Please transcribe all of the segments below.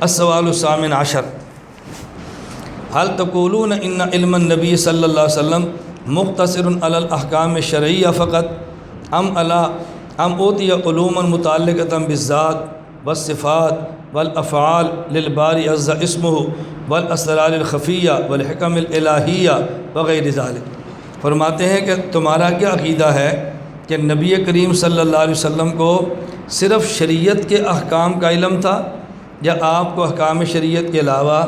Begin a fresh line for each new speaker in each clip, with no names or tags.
السوال الثامن عشر هل تقولون ان علم النبی صلی اللہ علیہ وسلم مقتصر علی الاحکام الشرعیہ فقط ام اوتی علوما متعلقۃ بالذات والصفات والافعال للباری عز اسمہ والاسرار الخفیہ والحکم الالہیہ وغیر ذلک۔ فرماتے ہیں کہ تمہارا کیا عقیدہ ہے کہ نبی کریم صلی اللہ علیہ وسلم کو صرف شریعت کے احکام کا علم تھا، یا آپ کو احکام شریعت کے علاوہ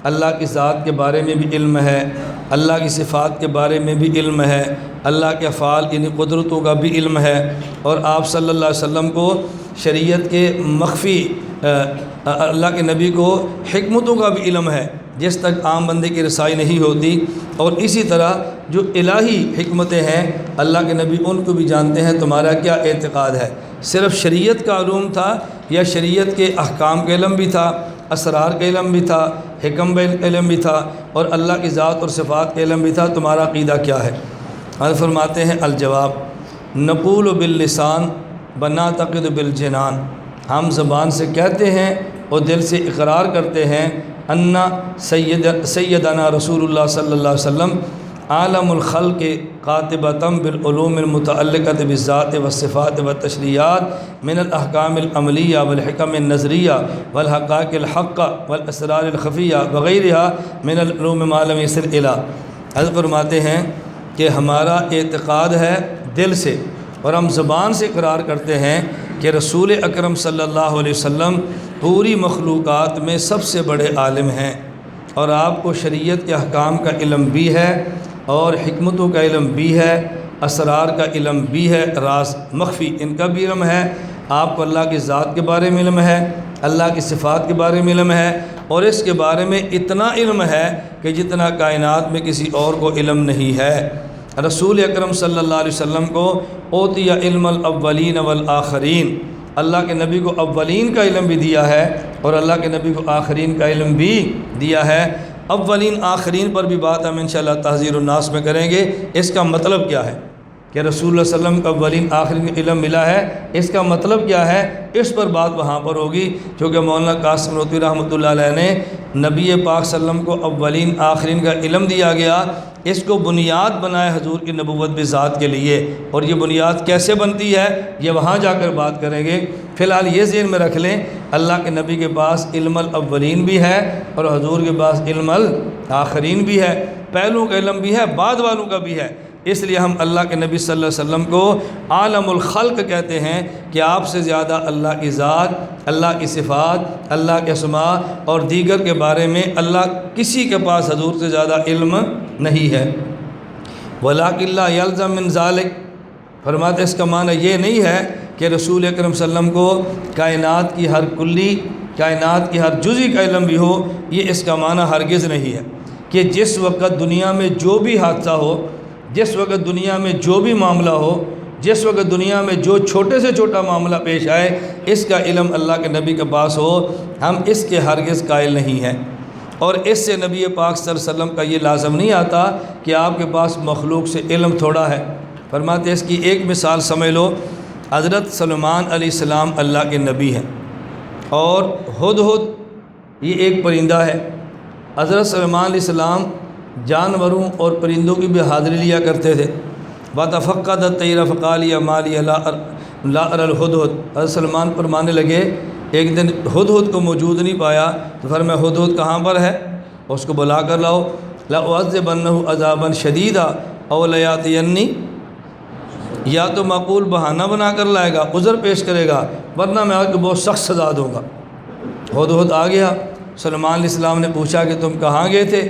اللہ کی ذات کے بارے میں بھی علم ہے، اللہ کی صفات کے بارے میں بھی علم ہے، اللہ کے افعال یعنی قدرتوں کا بھی علم ہے، اور آپ صلی اللہ علیہ وسلم کو شریعت کے مخفی اللہ کے نبی کو حکمتوں کا بھی علم ہے جس تک عام بندے کی رسائی نہیں ہوتی، اور اسی طرح جو الہی حکمتیں ہیں اللہ کے نبی ان کو بھی جانتے ہیں۔ تمہارا کیا اعتقاد ہے؟ صرف شریعت کا علوم تھا یا شریعت کے احکام کا علم بھی تھا، اسرار کا علم بھی تھا، حکم کا علم بھی تھا، اور اللہ کی ذات اور صفات کا علم بھی تھا؟ تمہارا عقیدہ کیا ہے؟ حضرت فرماتے ہیں الجواب نقول باللسان ونعتقد بالجنان، ہم زبان سے کہتے ہیں اور دل سے اقرار کرتے ہیں ان سیدنا رسول اللہ صلی اللہ علیہ وسلم عالم الخلق قاطبۃ بالعلوم المتعلقۃ بالذات والصفات والتشریعات من الاحکام العملیہ والحکم النظریہ والحقائق الحق والاسرار الخفیہ وغیرہ من العلوم ما لم یصل الی۔ حضرت فرماتے ہیں کہ ہمارا اعتقاد ہے دل سے، اور ہم زبان سے اقرار کرتے ہیں کہ رسول اکرم صلی اللہ علیہ وسلم پوری مخلوقات میں سب سے بڑے عالم ہیں، اور آپ کو شریعت کے احکام کا علم بھی ہے، اور حکمتوں کا علم بھی ہے، اسرار کا علم بھی ہے، راز مخفی ان کا بھی علم ہے۔ آپ کو اللہ کی ذات کے بارے میں علم ہے، اللہ کی صفات کے بارے میں علم ہے، اور اس کے بارے میں اتنا علم ہے کہ جتنا کائنات میں کسی اور کو علم نہیں ہے۔ رسول اکرم صلی اللہ علیہ وسلم کو اوتی علم الاولین والآخرین، اللہ کے نبی کو اولین کا علم بھی دیا ہے، اور اللہ کے نبی کو آخرین کا علم بھی دیا ہے۔ اولین آخرین پر بھی بات ہم انشاءاللہ تحذیر الناس میں کریں گے۔ اس کا مطلب کیا ہے کہ رسول اللہ صلی اللہ علیہ وسلم کو اولین آخرین کا علم ملا ہے، اس کا مطلب کیا ہے؟ اس پر بات وہاں پر ہوگی، کیونکہ مولانا قاسم نوتوی رحمۃ اللہ علیہ نے نبی پاک صلی اللہ علیہ وسلم کو اولین آخرین کا علم دیا گیا، اس کو بنیاد بنائے حضور کی نبوت بذات کے لیے، اور یہ بنیاد کیسے بنتی ہے یہ وہاں جا کر بات کریں گے۔ فی الحال یہ ذہن میں رکھ لیں اللہ کے نبی کے پاس علم الاولین بھی ہے، اور حضور کے پاس علم الآخرین بھی ہے، پہلوں کا علم بھی ہے، بعد والوں کا بھی ہے۔ اس لیے ہم اللہ کے نبی صلی اللہ علیہ وسلم کو عالم الخلق کہتے ہیں کہ آپ سے زیادہ اللہ کی ذات، اللہ کی صفات، اللہ کے اسماء اور دیگر کے بارے میں اللہ کسی کے پاس حضور سے زیادہ علم نہیں ہے۔ وَلَٰكِن لَّا يَلْزَمُ مِن ذَلِكَ، فرماتے اس کا معنی یہ نہیں ہے کہ رسول اکرم صلی اللہ علیہ وسلم کو کائنات کی ہر کلی، کائنات کی ہر جزئی کا علم بھی ہو، یہ اس کا معنی ہرگز نہیں ہے کہ جس وقت دنیا میں جو بھی حادثہ ہو، جس وقت دنیا میں جو بھی معاملہ ہو، جس وقت دنیا میں جو چھوٹے سے چھوٹا معاملہ پیش آئے، اس کا علم اللہ کے نبی کے پاس ہو، ہم اس کے ہرگز قائل نہیں ہیں۔ اور اس سے نبی پاک صلی اللہ علیہ وسلم کا یہ لازم نہیں آتا کہ آپ کے پاس مخلوق سے علم تھوڑا ہے۔ فرماتے اس کی ایک مثال سمجھ لو، حضرت سلیمان علیہ السلام اللہ کے نبی ہیں، اور ہدہد یہ ایک پرندہ ہے۔ حضرت سلیمان علیہ السلام جانوروں اور پرندوں کی بھی حاضری لیا کرتے تھے۔ وَتَفَقَّدَ الطَّيْرَ فَقَالَ يَا مَالِيَ لَا أَرَى الْهُدْهُدْ، حضرت سلمان فرمانے لگے ایک دن ہدہد کو موجود نہیں پایا، تو فرمایا ہدہد کہاں پر ہے؟ اس کو بلا کر لاؤ۔ لَأُعَذِّبَنَّهُ عَذَابًا شَدِيدًا أَوْ لَيَأْتِيَنِّي، یا تو معقول بہانہ بنا کر لائے گا، عذر پیش کرے گا، ورنہ میں آپ کو بہت سخت سزا دوں گا۔ ہدہد آ گیا، سلیمان علیہ السلام نے پوچھا کہ تم کہاں گئے تھے؟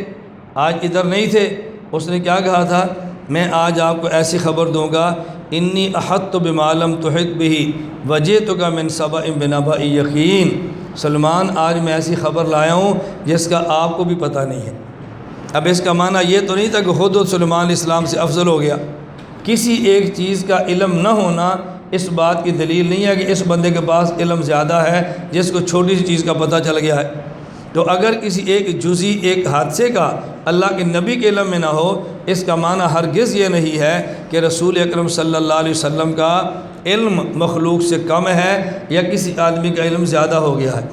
آج ادھر نہیں تھے۔ اس نے کیا کہا تھا؟ میں آج آپ کو ایسی خبر دوں گا، انی احطت بما لم تحط به وجئتک من سبأ بنبأ یقین، سلمان آج میں ایسی خبر لایا ہوں جس کا آپ کو بھی پتہ نہیں ہے۔ اب اس کا معنی یہ تو نہیں تھا کہ خود سلیمان علیہ السلام سے افضل ہو گیا۔ کسی ایک چیز کا علم نہ ہونا اس بات کی دلیل نہیں ہے کہ اس بندے کے پاس علم زیادہ ہے جس کو چھوٹی سی چیز کا پتہ چل گیا ہے۔ تو اگر کسی ایک جزئی ایک حادثے کا اللہ کے نبی کے علم میں نہ ہو، اس کا معنی ہرگز یہ نہیں ہے کہ رسول اکرم صلی اللہ علیہ وسلم کا علم مخلوق سے کم ہے یا کسی آدمی کا علم زیادہ ہو گیا ہے۔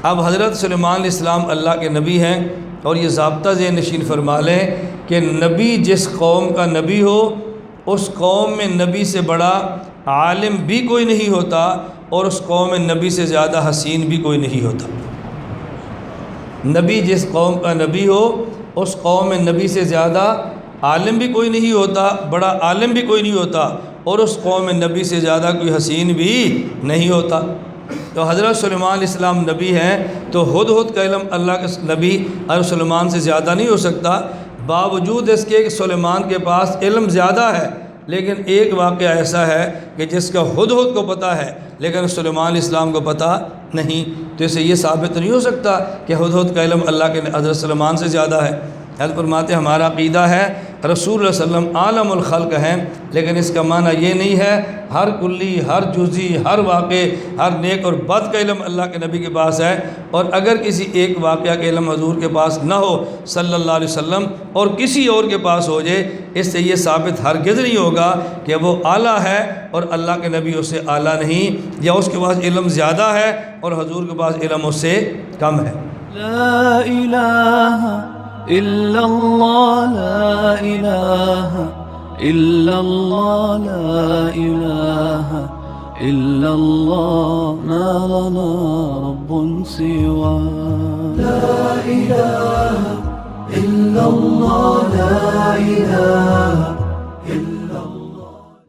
اب حضرت سلیمان علیہ السلام اللہ کے نبی ہیں، اور یہ ضابطہ ذہن نشین فرما لیں کہ نبی جس قوم کا نبی ہو اس قوم میں نبی سے بڑا عالم بھی کوئی نہیں ہوتا، اور اس قوم میں نبی سے زیادہ حسین بھی کوئی نہیں ہوتا۔ نبی جس قوم کا نبی ہو اس قوم میں نبی سے زیادہ عالم بھی کوئی نہیں ہوتا، بڑا عالم بھی کوئی نہیں ہوتا، اور اس قوم میں نبی سے زیادہ کوئی حسین بھی نہیں ہوتا۔ تو حضرت سلیمان علیہ السلام نبی ہیں، تو ہدہد کا علم اللہ کے نبی حضرت سلیمان سے زیادہ نہیں ہو سکتا، باوجود اس کے کہ سلیمان کے پاس علم زیادہ ہے، لیکن ایک واقعہ ایسا ہے کہ جس کا ہدہد کو پتہ ہے لیکن سلیمان علیہ السلام کو پتہ نہیں، تو اسے یہ ثابت نہیں ہو سکتا کہ ہدہد کا علم اللہ کے حضرت سلیمان سے زیادہ ہے۔ حضرت فرماتے ہیں ہمارا عقیدہ ہے رسول اللہ صلی اللہ علیہ وسلم عالم الخلق ہیں، لیکن اس کا معنی یہ نہیں ہے ہر کلی، ہر جزئی، ہر واقع، ہر نیک اور بد کا علم اللہ کے نبی کے پاس ہے، اور اگر کسی ایک واقعہ کا علم حضور کے پاس نہ ہو صلی اللہ علیہ وسلم اور کسی اور کے پاس ہو جائے، اس سے یہ ثابت ہرگز نہیں ہوگا کہ وہ اعلیٰ ہے اور اللہ کے نبی اس سے اعلیٰ نہیں، یا اس کے پاس علم زیادہ ہے اور حضور کے پاس علم اس سے کم ہے۔
لا الہ الا اللہ، لا الہ الا اللہ، لا الہ الا اللہ، ما لنا رب سوا۔ لا الہ الا اللہ، لا الہ